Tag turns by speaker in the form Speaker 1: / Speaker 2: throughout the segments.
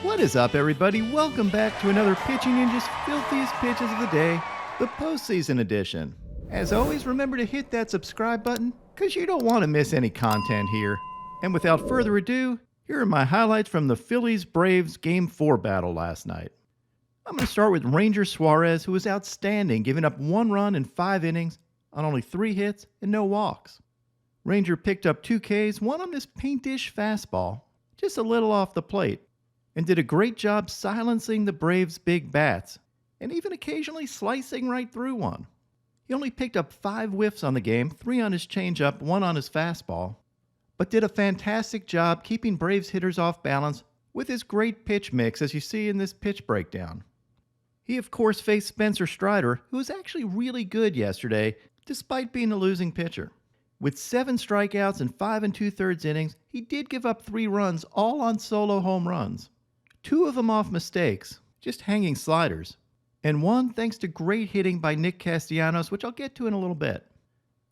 Speaker 1: What is up, everybody? Welcome back to another Pitching Ninja's Filthiest Pitches of the Day, the postseason edition. As always, remember to hit that subscribe button, because you don't want to miss any content here. And without further ado, here are my highlights from the Phillies-Braves Game 4 battle last night. I'm going to start with Ranger Suarez, who was outstanding, giving up 1 run in 5 innings on only 3 hits and no walks. Ranger picked up 2 Ks, one on this paint-ish fastball, just a little off the plate, and did a great job silencing the Braves' big bats, and even occasionally slicing right through one. He only picked up 5 whiffs on the game, 3 on his changeup, 1 on his fastball, but did a fantastic job keeping Braves hitters off balance with his great pitch mix, as you see in this pitch breakdown. He, of course, faced Spencer Strider, who was actually really good yesterday, despite being a losing pitcher. With 7 strikeouts and 5 2/3 innings, he did give up 3 runs, all on solo home runs. 2 of them off mistakes, just hanging sliders, and 1 thanks to great hitting by Nick Castellanos, which I'll get to in a little bit.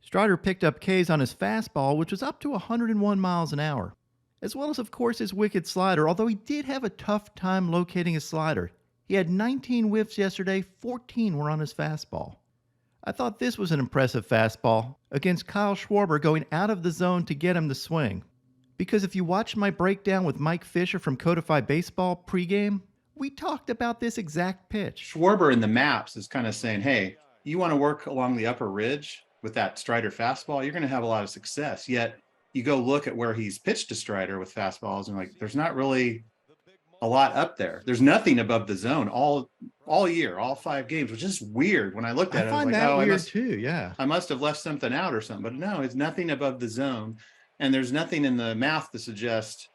Speaker 1: Strider picked up Ks on his fastball, which was up to 101 miles an hour, as well as, of course, his wicked slider, although he did have a tough time locating his slider. He had 19 whiffs yesterday, 14 were on his fastball. I thought this was an impressive fastball against Kyle Schwarber going out of the zone to get him to swing. Because if you watched my breakdown with Mike Fisher from Codify Baseball pregame, we talked about this exact pitch.
Speaker 2: Schwarber in the maps is kind of saying, hey, you want to work along the upper ridge with that Strider fastball, you're going to have a lot of success. Yet you go look at where he's pitched to Strider with fastballs and like, there's not really a lot up there. There's nothing above the zone all year, all 5 games, which is weird. When I looked at it, I was like,
Speaker 1: that
Speaker 2: oh,
Speaker 1: weird too, yeah.
Speaker 2: I must have left something out or something, but no, it's nothing above the zone. And there's nothing in the math to suggest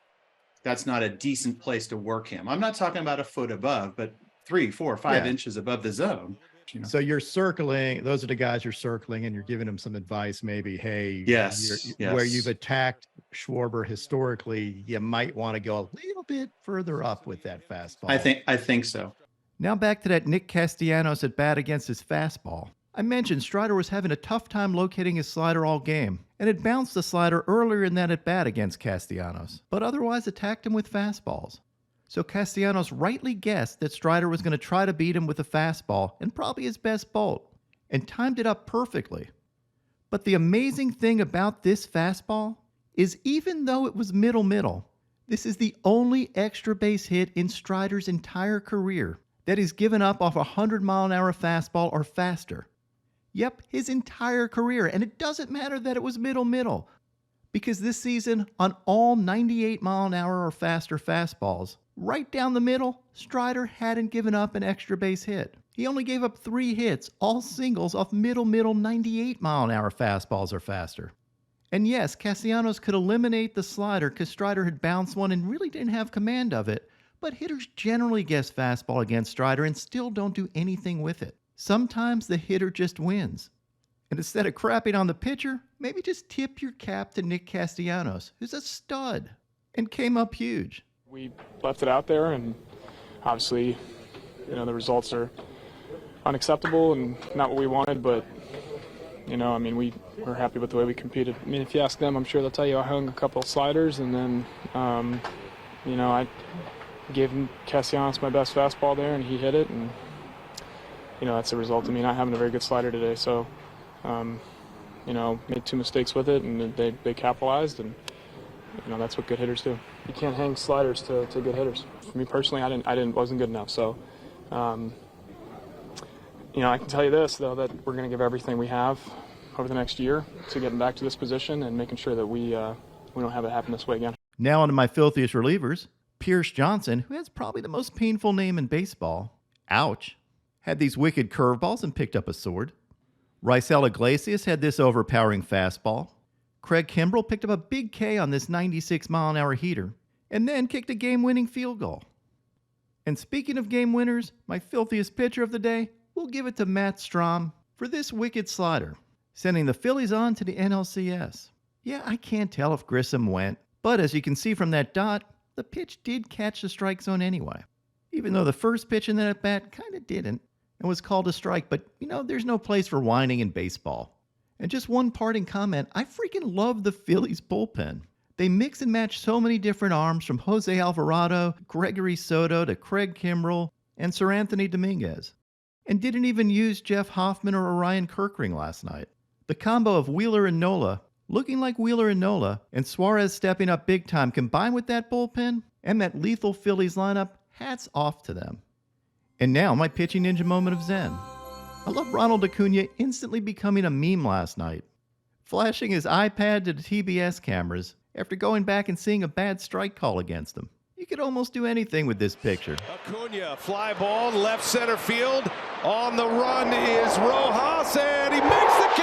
Speaker 2: that's not a decent place to work him. I'm not talking about a foot above, but 3, 4, 5 inches above the zone. You know?
Speaker 1: So you're circling, those are the guys you're circling, and you're giving them some advice, maybe, hey,
Speaker 2: yes.
Speaker 1: Where you've attacked Schwarber historically, you might want to go a little bit further up with that fastball.
Speaker 2: I think so.
Speaker 1: Now back to that Nick Castellanos at bat against his fastball. I mentioned Strider was having a tough time locating his slider all game, and had bounced the slider earlier in that at bat against Castellanos, but otherwise attacked him with fastballs. So Castellanos rightly guessed that Strider was going to try to beat him with a fastball, and probably his best bolt, and timed it up perfectly. But the amazing thing about this fastball is even though it was middle, this is the only extra base hit in Strider's entire career that he's given up off a 100-mile-an-hour fastball or faster. Yep, his entire career, and it doesn't matter that it was middle, because this season, on all 98-mile-an-hour or faster fastballs, right down the middle, Strider hadn't given up an extra base hit. He only gave up 3 hits, all singles off middle 98-mile-an-hour fastballs or faster. And yes, Castellanos could eliminate the slider because Strider had bounced one and really didn't have command of it, but hitters generally guess fastball against Strider and still don't do anything with it. Sometimes the hitter just wins. And instead of crapping on the pitcher, maybe just tip your cap to Nick Castellanos, who's a stud, and came up huge.
Speaker 3: We left it out there, and obviously, the results are unacceptable and not what we wanted, but, we're happy with the way we competed. I mean, if you ask them, I'm sure they'll tell you I hung a couple of sliders, and then, I gave Castellanos my best fastball there, and he hit it, and that's a result of me not having a very good slider today. So, made 2 mistakes with it, and they capitalized, and that's what good hitters do. You can't hang sliders to good hitters. For me personally, wasn't good enough. So, I can tell you this though, that we're going to give everything we have over the next year to getting back to this position and making sure that we don't have it happen this way again.
Speaker 1: Now onto my filthiest relievers. Pierce Johnson, who has probably the most painful name in baseball, ouch, had these wicked curveballs and picked up a sword. Raisel Iglesias had this overpowering fastball. Craig Kimbrel picked up a big K on this 96-mile-an-hour heater, and then kicked a game-winning field goal. And speaking of game winners, my filthiest pitcher of the day, we'll give it to Matt Strahm for this wicked slider, sending the Phillies on to the NLCS. Yeah, I can't tell if Grissom went, but as you can see from that dot, the pitch did catch the strike zone anyway. Even though the first pitch in that at-bat kind of didn't, and was called a strike, but there's no place for whining in baseball. And just one parting comment, I freaking love the Phillies bullpen. They mix and match so many different arms from Jose Alvarado, Gregory Soto to Craig Kimbrel, and Sir Anthony Dominguez. And didn't even use Jeff Hoffman or Orion Kirkring last night. The combo of Wheeler and Nola, looking like Wheeler and Nola, and Suarez stepping up big time combined with that bullpen and that lethal Phillies lineup, hats off to them. And now my pitching ninja moment of zen. I love Ronald Acuna instantly becoming a meme last night, flashing his iPad to the TBS cameras after going back and seeing a bad strike call against him. You could almost do anything with this picture.
Speaker 4: Acuna, fly ball, left center field. On the run is Rojas, and he makes the